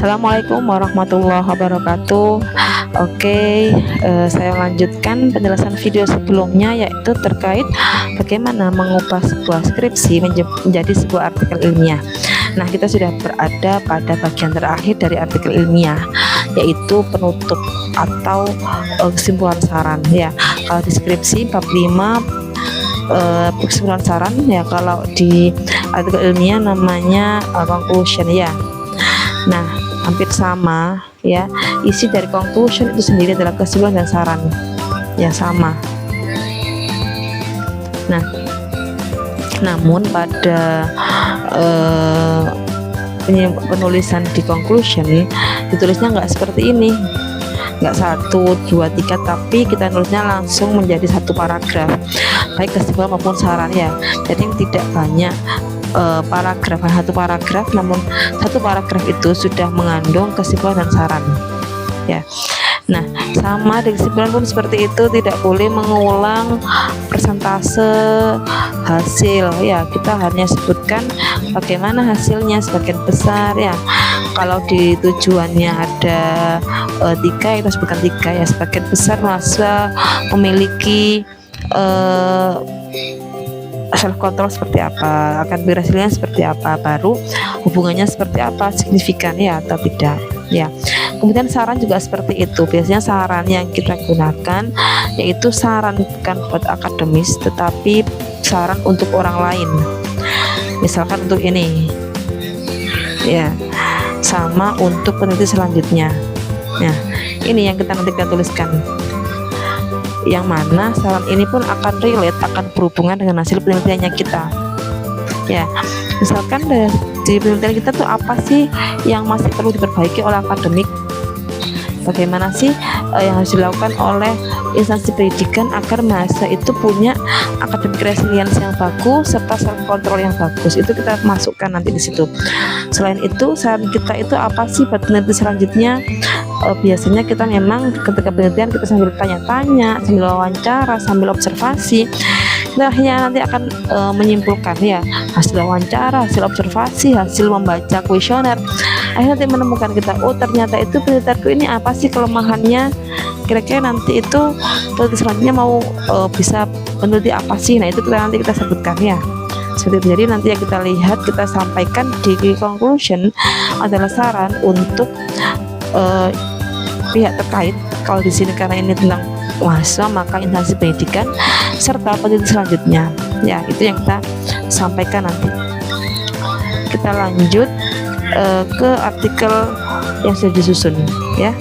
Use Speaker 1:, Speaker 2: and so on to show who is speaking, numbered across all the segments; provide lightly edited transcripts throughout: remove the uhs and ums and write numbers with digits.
Speaker 1: Assalamualaikum warahmatullahi wabarakatuh. Oke, saya lanjutkan penjelasan video sebelumnya, yaitu terkait bagaimana mengubah sebuah skripsi menjadi sebuah artikel ilmiah. Nah, kita sudah berada pada bagian terakhir dari artikel ilmiah, yaitu penutup atau kesimpulan saran ya. Kalau di skripsi bab 5 kesimpulan saran ya, kalau di artikel ilmiah namanya conclusion ya. Nah, hampir sama ya, isi dari conclusion itu sendiri adalah kesimpulan dan saran ya, sama. Nah, namun pada penulisan di conclusion ditulisnya nggak seperti ini, nggak 1, 2, 3, tapi kita nulisnya langsung menjadi satu paragraf, baik kesimpulan maupun saran ya. Jadi tidak banyak paragraf, satu paragraf, namun satu paragraf itu sudah mengandung kesimpulan dan saran ya. Nah, sama di kesimpulan pun seperti itu, tidak boleh mengulang persentase hasil ya. Kita hanya sebutkan bagaimana hasilnya sebagian besar ya. Kalau di tujuannya ada 3, kita sebutkan 3 ya. Sebagian besar masa memiliki self control seperti apa, akan berhasilnya seperti apa, baru hubungannya seperti apa, signifikan ya atau tidak ya. Kemudian saran juga seperti itu. Biasanya saran yang kita gunakan yaitu saran bukan buat akademis, tetapi saran untuk orang lain. Misalkan untuk ini ya, sama untuk peneliti selanjutnya. Nah, ini yang nanti kita tuliskan, yang mana saran ini pun akan relate, akan berhubungan dengan hasil penelitiannya kita ya. Misalkan di penelitian kita tuh apa sih yang masih perlu diperbaiki oleh akademik, bagaimana sih yang harus dilakukan oleh instansi pendidikan agar mahasiswa itu punya akademik resilience yang bagus serta self control yang bagus, itu kita masukkan nanti di situ. Selain itu, saran kita itu apa sih buat peneliti selanjutnya? Biasanya kita memang ketika penelitian kita sambil tanya-tanya, sambil wawancara, sambil observasi, kita akhirnya nanti akan menyimpulkan ya, hasil wawancara, hasil observasi, hasil membaca kuesioner, akhirnya nanti menemukan kita, oh ternyata itu penelitianku ini apa sih kelemahannya, kira-kira nanti itu peneliti selanjutnya mau bisa meneliti apa sih. Nah, itu nanti kita sebutkan ya, seperti itu. Jadi nanti yang kita lihat, kita sampaikan di conclusion adalah saran untuk pihak terkait. Kalau di sini karena ini tentang mahasiswa, maka instansi pendidikan serta peneliti selanjutnya ya, itu yang kita sampaikan nanti. Kita lanjut ke artikel yang sudah disusun ya.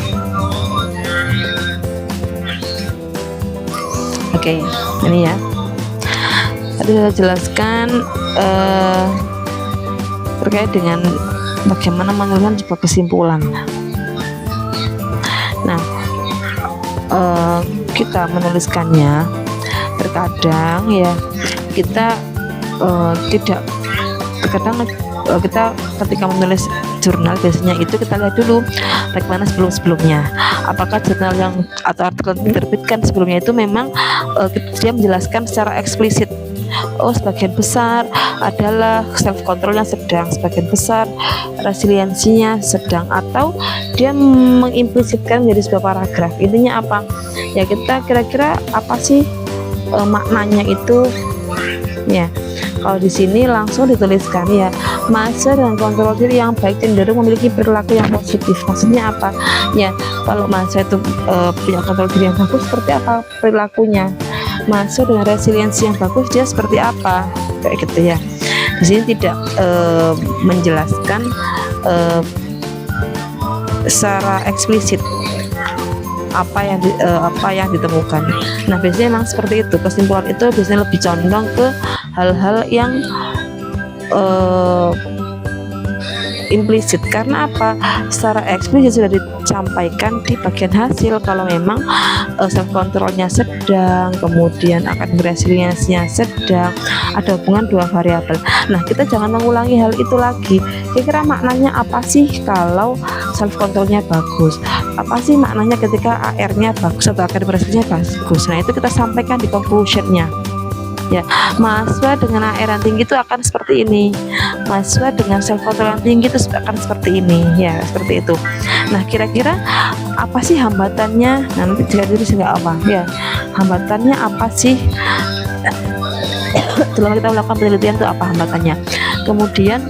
Speaker 1: Oke, ini ya, tadi saya jelaskan terkait dengan bagaimana menuliskan sebuah kesimpulan. Nah, kita menuliskannya terkadang ya, kita terkadang kita ketika menulis jurnal biasanya itu kita lihat dulu bagaimana sebelumnya, apakah jurnal yang atau artikel yang diterbitkan sebelumnya itu memang dia menjelaskan secara eksplisit, oh sebagian besar adalah self controlnya sedang, sebagian besar resiliensinya sedang, atau dia mengimplisitkan menjadi sebuah paragraf. Intinya apa ya, kita kira-kira apa sih maknanya itu ya. Kalau di sini langsung dituliskan ya, mahasiswa dengan kontrol diri yang baik cenderung memiliki perilaku yang positif. Maksudnya apa ya, kalau mahasiswa itu punya kontrol diri yang bagus, seperti apa perilakunya. Mahasiswa dengan resiliensi yang bagus, dia seperti apa, kayak gitu ya. Di sini tidak menjelaskan secara eksplisit apa yang ditemukan. Nah, biasanya memang seperti itu. Kesimpulan itu biasanya lebih condong ke hal-hal yang implisit. Karena apa? Secara eksplisit sudah disampaikan di bagian hasil. Kalau memang self controlnya sedang, kemudian akan resiliensinya sedang, ada hubungan 2 variabel. Nah, kita jangan mengulangi hal itu lagi. Kira-kira maknanya apa sih kalau self controlnya bagus? Apa sih maknanya ketika AR-nya bagus atau akademik resiliensinya bagus? Nah, itu kita sampaikan di conclusion-nya Ya, mahasiswa dengan AR yang tinggi itu akan seperti ini, mahasiswa dengan self control yang tinggi itu akan seperti ini, ya seperti itu. Nah, kira-kira apa sih hambatannya? Nah, nanti jika dulu nggak apa ya, hambatannya apa sih setelah kita melakukan penelitian itu, apa hambatannya, kemudian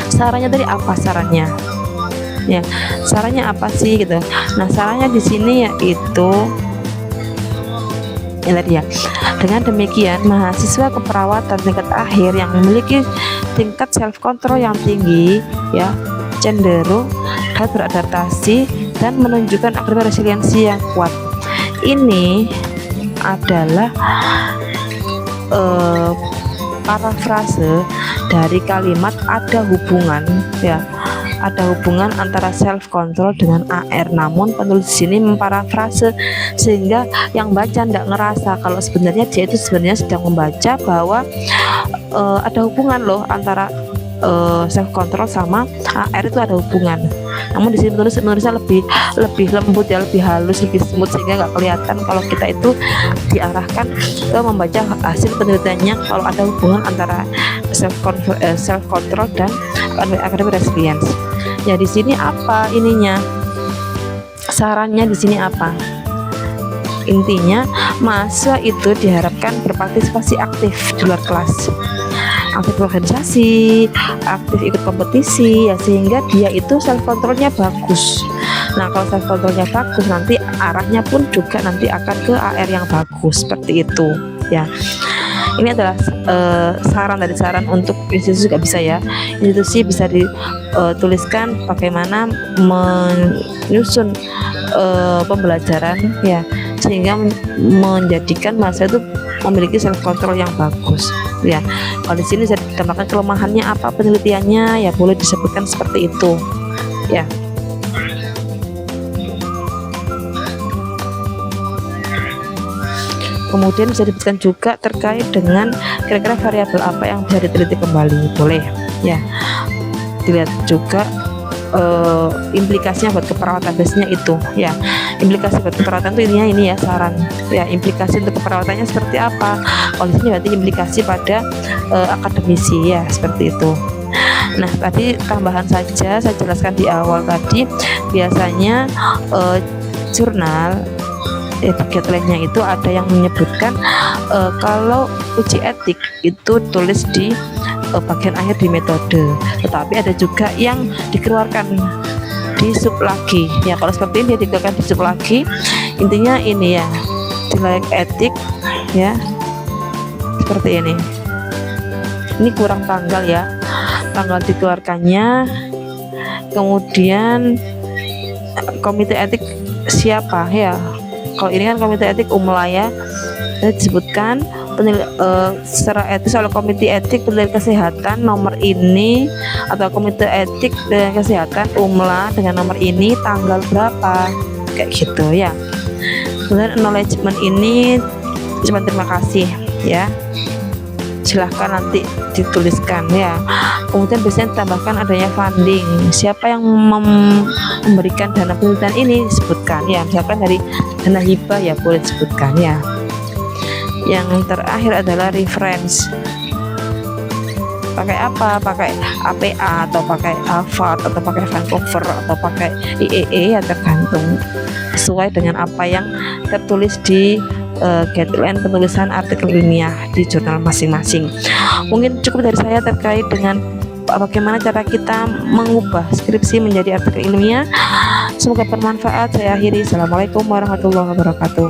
Speaker 1: sarannya tadi apa, sarannya ya, sarannya apa sih gitu. Nah, sarannya di sini yaitu ini tadi ya, dengan demikian mahasiswa keperawatan tingkat akhir yang memiliki tingkat self control yang tinggi ya cenderung dapat beradaptasi dan menunjukkan akademik resiliensi yang kuat. Ini adalah parafrase dari kalimat ada hubungan ya, ada hubungan antara self control dengan AR, namun penulis sini memparafrase sehingga yang baca tidak ngerasa kalau sebenarnya dia itu sebenarnya sedang membaca bahwa ada hubungan loh antara self control sama AR itu ada hubungan. Namun di sini menulisnya lebih lembut ya, lebih halus, lebih smooth sehingga nggak kelihatan kalau kita itu diarahkan ke membaca hasil penelitiannya kalau ada hubungan antara self control dan academic resilience. Ya, di sini apa ininya? Sarannya di sini apa? Intinya mahasiswa itu diharapkan berpartisipasi aktif di luar kelas, aktif organisasi, aktif ikut kompetisi ya, sehingga dia itu self controlnya bagus. Nah, kalau self controlnya bagus nanti arahnya pun juga nanti akan ke AR yang bagus seperti itu ya. Ini adalah saran untuk institusi juga bisa ya, institusi bisa dituliskan bagaimana menyusun pembelajaran ya, sehingga menjadikan mahasiswa itu memiliki self control yang bagus ya. Kalau di sini saya ditambahkan kelemahannya apa penelitiannya ya, boleh disebutkan seperti itu ya. Kemudian bisa disebutkan juga terkait dengan kira-kira variabel apa yang bisa diteliti kembali, boleh ya. Dilihat juga implikasinya buat keperawatan, biasanya itu ya, implikasi buat keperawatan itu ini ya saran ya, implikasi untuk keperawatannya seperti apa. Kalau di sini berarti implikasi pada akademisi ya, seperti itu. Nah, tadi tambahan saja saya jelaskan di awal tadi, biasanya jurnal guideline-nya itu ada yang menyebutkan kalau uji etik itu tulis di bagian akhir di metode, tetapi ada juga yang dikeluarkan di sub lagi ya. Kalau seperti ini dia dikeluarkan di sub lagi, intinya ini ya, nilai etik ya seperti ini. Ini kurang tanggal ya, tanggal dikeluarkannya, kemudian komite etik siapa ya. Kalau ini kan komite etik ya, disebutkan secara etis oleh komite etik penilaian kesehatan nomor ini, atau komite etik dan kesehatan dengan nomor ini tanggal berapa, kayak gitu ya. Kemudian acknowledgement ini cuma terima kasih ya, silahkan nanti dituliskan ya. Kemudian biasanya ditambahkan adanya funding, siapa yang memberikan dana penelitian ini disebutkan ya, misalkan dari dana hibah ya, boleh disebutkan ya. Yang terakhir adalah reference, pakai apa, pakai APA atau pakai Harvard atau pakai Vancouver atau pakai IEE ya, tergantung sesuai dengan apa yang tertulis di guideline penulisan artikel ilmiah di jurnal masing-masing. Mungkin cukup dari saya terkait dengan bagaimana cara kita mengubah skripsi menjadi artikel ilmiah. Semoga bermanfaat. Saya akhiri. Assalamualaikum warahmatullahi wabarakatuh.